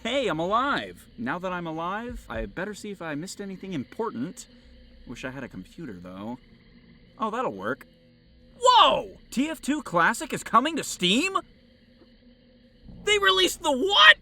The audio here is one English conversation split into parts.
Hey, I'm alive! Now that I'm alive, I better see if I missed anything important. Wish I had a computer, though. Oh, that'll work. Whoa! TF2 Classic is coming to Steam? They released the what?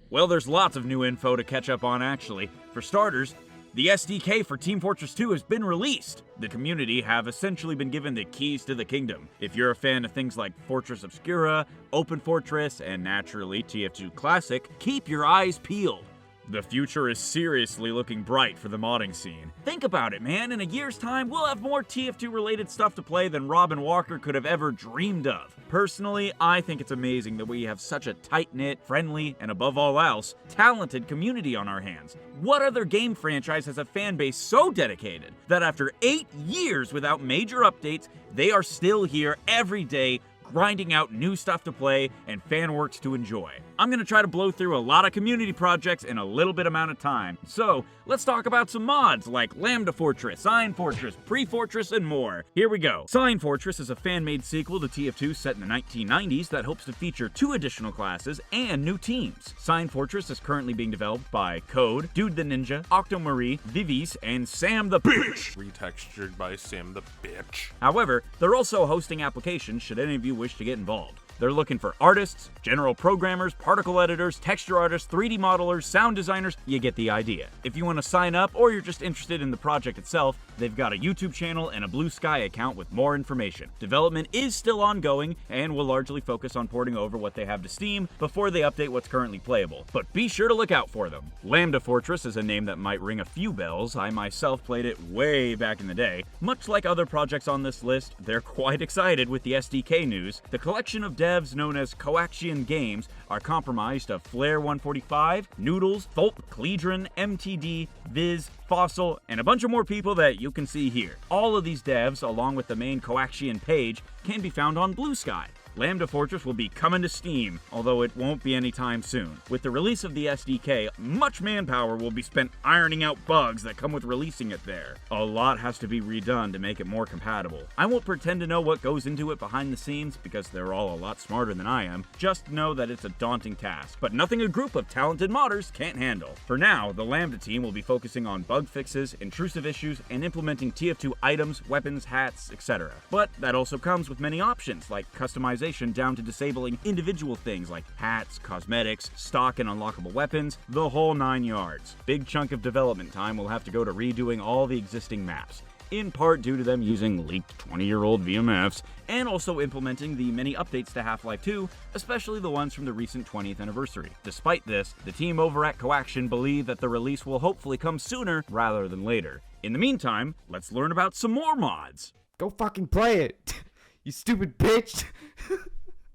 Well, there's lots of new info to catch up on, actually. For starters, the SDK for Team Fortress 2 has been released. The community have essentially been given the keys to the kingdom. If you're a fan of things like Fortress Obscura, Open Fortress, and naturally TF2 Classic, keep your eyes peeled. The future is seriously looking bright for the modding scene. Think about it, man. In a year's time, we'll have more TF2 related stuff to play than Robin Walker could have ever dreamed of. Personally, I think it's amazing that we have such a tight-knit, friendly, and above all else, talented community on our hands. What other game franchise has a fan base so dedicated that after 8 years without major updates, they are still here every day grinding out new stuff to play and fan works to enjoy? I'm gonna try to blow through a lot of community projects in a little bit amount of time. So, let's talk about some mods like Lambda Fortress, Sign Fortress, Pre-Fortress, and more. Here we go. Sign Fortress is a fan-made sequel to TF2 set in the 1990s that hopes to feature 2 additional classes and new teams. Sign Fortress is currently being developed by Code, Dude the Ninja, Octomarie, Vivis, and Sam the Bitch. Retextured by Sam the Bitch. However, they're also hosting applications should any of you wish to get involved. They're looking for artists, general programmers, particle editors, texture artists, 3D modelers, sound designers, you get the idea. If you want to sign up or you're just interested in the project itself, they've got a YouTube channel and a Blue Sky account with more information. Development is still ongoing and will largely focus on porting over what they have to Steam before they update what's currently playable, but be sure to look out for them. Lambda Fortress is a name that might ring a few bells. I myself played it way back in the day. Much like other projects on this list, they're quite excited with the SDK news. The collection of devs known as Coaxian Games are comprised of Flare 145, Noodles, Thulp, Cledron, MTD, Viz, Fossil, and a bunch of more people that you can see here. All of these devs, along with the main Coaxian page, can be found on Blue Sky. Lambda Fortress will be coming to Steam, although it won't be anytime soon. With the release of the SDK, much manpower will be spent ironing out bugs that come with releasing it there. A lot has to be redone to make it more compatible. I won't pretend to know what goes into it behind the scenes, because they're all a lot smarter than I am. Just know that it's a daunting task, but nothing a group of talented modders can't handle. For now, the Lambda team will be focusing on bug fixes, intrusive issues, and implementing TF2 items, weapons, hats, etc. But that also comes with many options, like customization down to disabling individual things like hats, cosmetics, stock and unlockable weapons, the whole 9 yards. Big chunk of development time will have to go to redoing all the existing maps, in part due to them using leaked 20-year-old VMFs, and also implementing the many updates to Half-Life 2, especially the ones from the recent 20th anniversary. Despite this, the team over at Coaxian believe that the release will hopefully come sooner rather than later. In the meantime, let's learn about some more mods. Go fucking play it, you stupid bitch.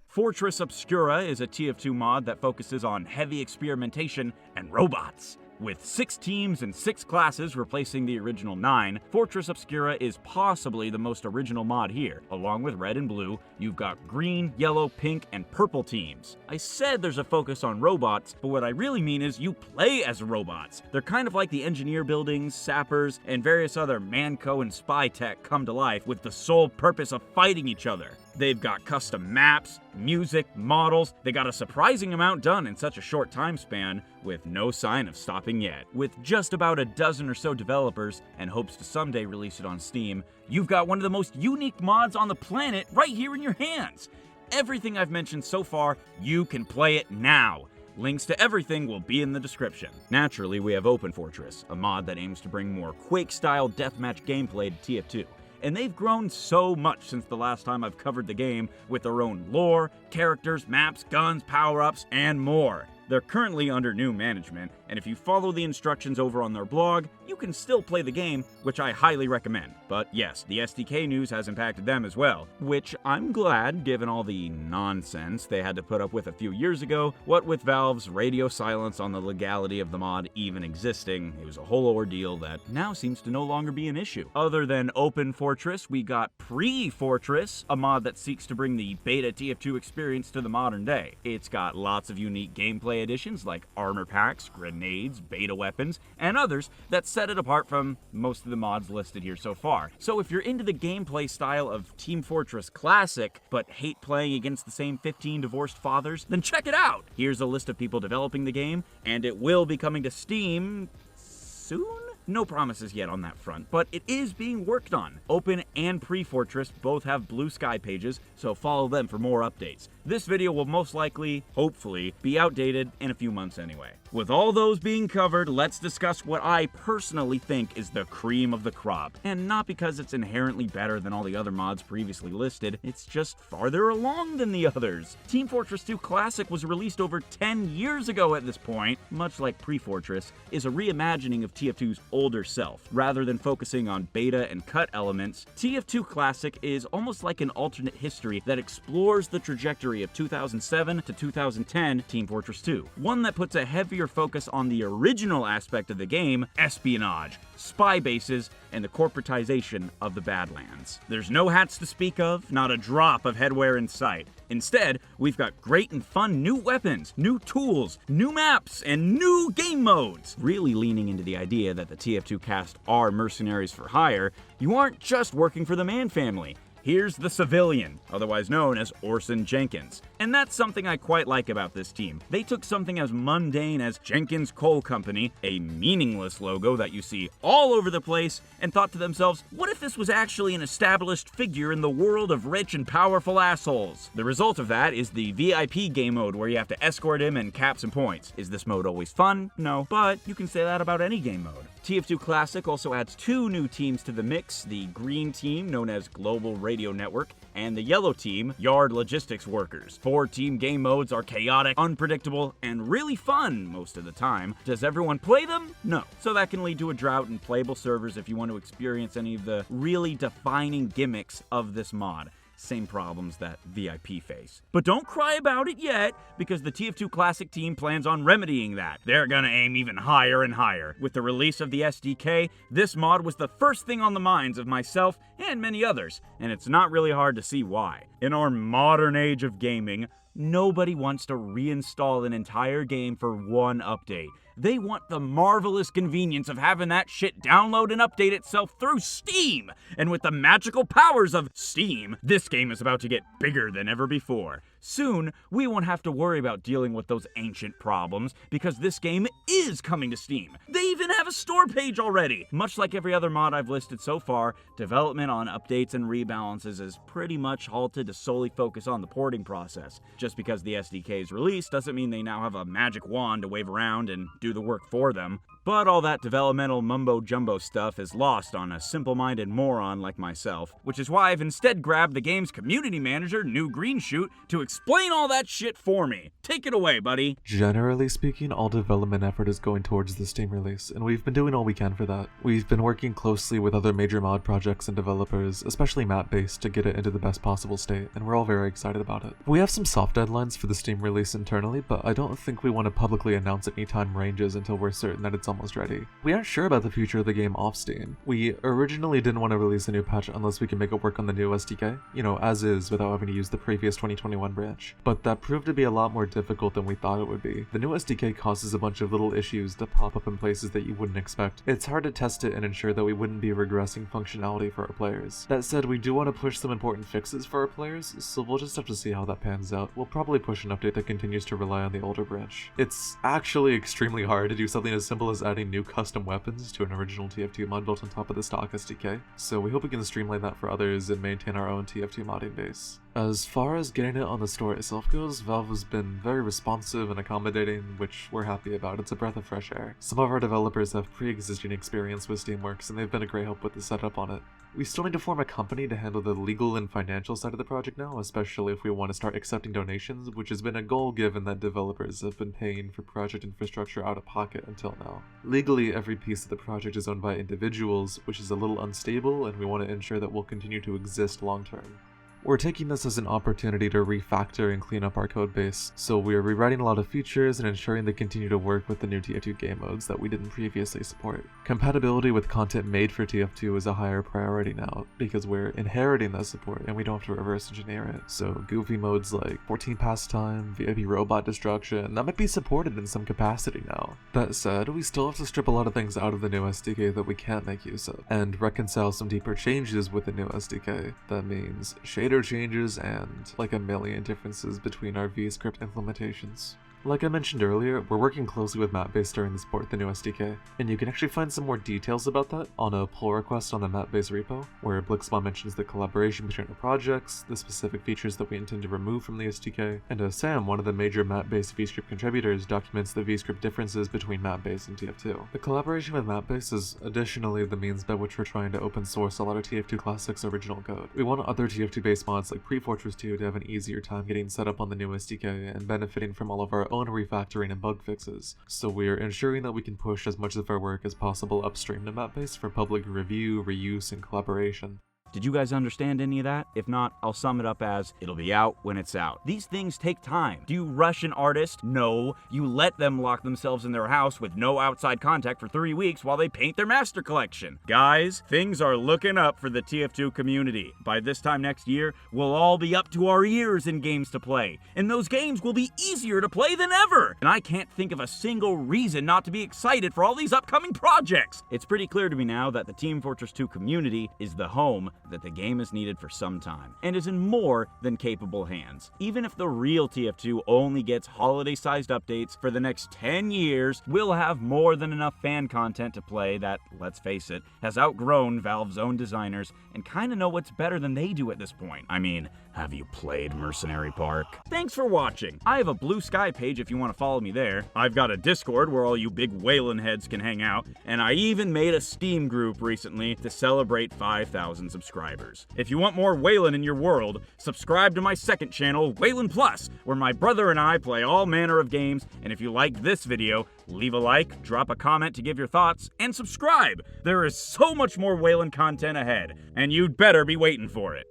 Fortress Obscura is a TF2 mod that focuses on heavy experimentation and robots. With 6 teams and 6 classes replacing the original 9, Fortress Obscura is possibly the most original mod here. Along with red and blue, you've got green, yellow, pink, and purple teams. I said there's a focus on robots, but what I really mean is you play as robots. They're kind of like the engineer buildings, sappers, and various other Manco and spy tech come to life with the sole purpose of fighting each other. They've got custom maps, music, models. They got a surprising amount done in such a short time span, with no sign of stopping yet. With just about a dozen or so developers and hopes to someday release it on Steam, you've got one of the most unique mods on the planet right here in your hands. Everything I've mentioned so far, you can play it now. Links to everything will be in the description. Naturally, we have Open Fortress, a mod that aims to bring more Quake-style deathmatch gameplay to TF2. And they've grown so much since the last time I've covered the game, with their own lore, characters, maps, guns, power-ups, and more. They're currently under new management, and if you follow the instructions over on their blog, you can still play the game, which I highly recommend. But yes, the SDK news has impacted them as well, which I'm glad given all the nonsense they had to put up with a few years ago. What with Valve's radio silence on the legality of the mod even existing, it was a whole ordeal that now seems to no longer be an issue. Other than Open Fortress, we got Pre-Fortress, a mod that seeks to bring the beta TF2 experience to the modern day. It's got lots of unique gameplay gameplay additions like armor packs, grenades, beta weapons, and others that set it apart from most of the mods listed here so far. So if you're into the gameplay style of Team Fortress Classic, but hate playing against the same 15 divorced fathers, then check it out! Here's a list of people developing the game, and it will be coming to Steam soon? No promises yet on that front, but it is being worked on. Open and Pre-Fortress both have Blue Sky pages, so follow them for more updates. This video will most likely, hopefully, be outdated in a few months anyway. With all those being covered, let's discuss what I personally think is the cream of the crop. And not because it's inherently better than all the other mods previously listed, it's just farther along than the others. Team Fortress 2 Classic was released over 10 years ago at this point. Much like Pre-Fortress, is a reimagining of TF2's older self. Rather than focusing on beta and cut elements, TF2 Classic is almost like an alternate history that explores the trajectory of 2007 to 2010 Team Fortress 2. One that puts a heavier focus on the original aspect of the game, espionage, spy bases, and the corporatization of the Badlands. There's no hats to speak of, not a drop of headwear in sight. Instead, we've got great and fun new weapons, new tools, new maps, and new game modes. Really leaning into the idea that the TF2 cast are mercenaries for hire, you aren't just working for the Man family. Here's the civilian, otherwise known as Orson Jenkins. And that's something I quite like about this team. They took something as mundane as Jenkins Coal Company, a meaningless logo that you see all over the place, and thought to themselves, what if this was actually an established figure in the world of rich and powerful assholes? The result of that is the VIP game mode where you have to escort him and cap some points. Is this mode always fun? No, but you can say that about any game mode. TF2 Classic also adds 2 new teams to the mix, the green team, known as Global Radio Network, and the yellow team, Yard Logistics Workers. 4 team game modes are chaotic, unpredictable, and really fun most of the time. Does everyone play them? No. So that can lead to a drought in playable servers if you want to experience any of the really defining gimmicks of this mod. Same problems that VIP face. But don't cry about it yet, because the TF2 Classic team plans on remedying that. They're gonna aim even higher and higher. With the release of the SDK, this mod was the first thing on the minds of myself and many others, and it's not really hard to see why. In our modern age of gaming, nobody wants to reinstall an entire game for one update. They want the marvelous convenience of having that shit download and update itself through Steam! And with the magical powers of Steam, this game is about to get bigger than ever before. Soon, we won't have to worry about dealing with those ancient problems, because this game is coming to Steam. They even have a store page already! Much like every other mod I've listed so far, development on updates and rebalances is pretty much halted to solely focus on the porting process. Just because the SDK is released doesn't mean they now have a magic wand to wave around and do the work for them. But all that developmental mumbo-jumbo stuff is lost on a simple-minded moron like myself, which is why I've instead grabbed the game's community manager, New Greenshoot, to explain all that shit for me. Take it away, buddy. Generally speaking, all development effort is going towards the Steam release, and we've been doing all we can for that. We've been working closely with other major mod projects and developers, especially map-based, to get it into the best possible state, and we're all very excited about it. We have some soft deadlines for the Steam release internally, but I don't think we want to publicly announce any time ranges until we're certain that it's almost ready. We aren't sure about the future of the game off Steam. We originally didn't want to release a new patch unless we can make it work on the new SDK, as is, without having to use the previous 2021 branch. But that proved to be a lot more difficult than we thought it would be. The new SDK causes a bunch of little issues to pop up in places that you wouldn't expect. It's hard to test it and ensure that we wouldn't be regressing functionality for our players. That said, we do want to push some important fixes for our players, so we'll just have to see how that pans out. We'll probably push an update that continues to rely on the older branch. It's actually extremely hard to do something as simple as adding new custom weapons to an original TF2 mod built on top of the stock SDK, so we hope we can streamline that for others and maintain our own TF2 modding base. As far as getting it on the store itself goes, Valve has been very responsive and accommodating, which we're happy about. It's a breath of fresh air. Some of our developers have pre-existing experience with Steamworks, and they've been a great help with the setup on it. We still need to form a company to handle the legal and financial side of the project now, especially if we want to start accepting donations, which has been a goal given that developers have been paying for project infrastructure out of pocket until now. Legally, every piece of the project is owned by individuals, which is a little unstable, and we want to ensure that we'll continue to exist long term. We're taking this as an opportunity to refactor and clean up our codebase, so we are rewriting a lot of features and ensuring they continue to work with the new TF2 game modes that we didn't previously support. Compatibility with content made for TF2 is a higher priority now, because we're inheriting that support and we don't have to reverse engineer it. So goofy modes like 14 pastime, VIP robot destruction, that might be supported in some capacity now. That said, we still have to strip a lot of things out of the new SDK that we can't make use of, and reconcile some deeper changes with the new SDK. That means shader changes and like a million differences between our VScript implementations. Like I mentioned earlier, we're working closely with Mapbase during the support of the new SDK, and you can actually find some more details about that on a pull request on the Mapbase repo, where Blixbon mentions the collaboration between our projects, the specific features that we intend to remove from the SDK, and Sam, one of the major Mapbase VScript contributors, documents the VScript differences between Mapbase and TF2. The collaboration with Mapbase is additionally the means by which we're trying to open source a lot of TF2 Classic's original code. We want other TF2 based mods like Pre-Fortress 2 to have an easier time getting set up on the new SDK and benefiting from all of our own refactoring and bug fixes, so we are ensuring that we can push as much of our work as possible upstream to Mapbase for public review, reuse, and collaboration. Did you guys understand any of that? If not, I'll sum it up as, it'll be out when it's out. These things take time. Do you rush an artist? No. You let them lock themselves in their house with no outside contact for 3 weeks while they paint their master collection. Guys, things are looking up for the TF2 community. By this time next year, we'll all be up to our ears in games to play, and those games will be easier to play than ever. And I can't think of a single reason not to be excited for all these upcoming projects. It's pretty clear to me now that the Team Fortress 2 community is the home that the game has needed for some time, and is in more than capable hands. Even if the real TF2 only gets holiday-sized updates for the next 10 years, we'll have more than enough fan content to play that, let's face it, has outgrown Valve's own designers and kinda know what's better than they do at this point. I mean, have you played Mercenary Park? Thanks for watching. I have a Blue Sky page if you want to follow me there. I've got a Discord where all you big Whalen heads can hang out, and I even made a Steam group recently to celebrate 5,000 subscribers. If you want more Whalen in your world, subscribe to my second channel, Whalen Plus, where my brother and I play all manner of games, and if you liked this video, leave a like, drop a comment to give your thoughts, and subscribe! There is so much more Whalen content ahead, and you'd better be waiting for it.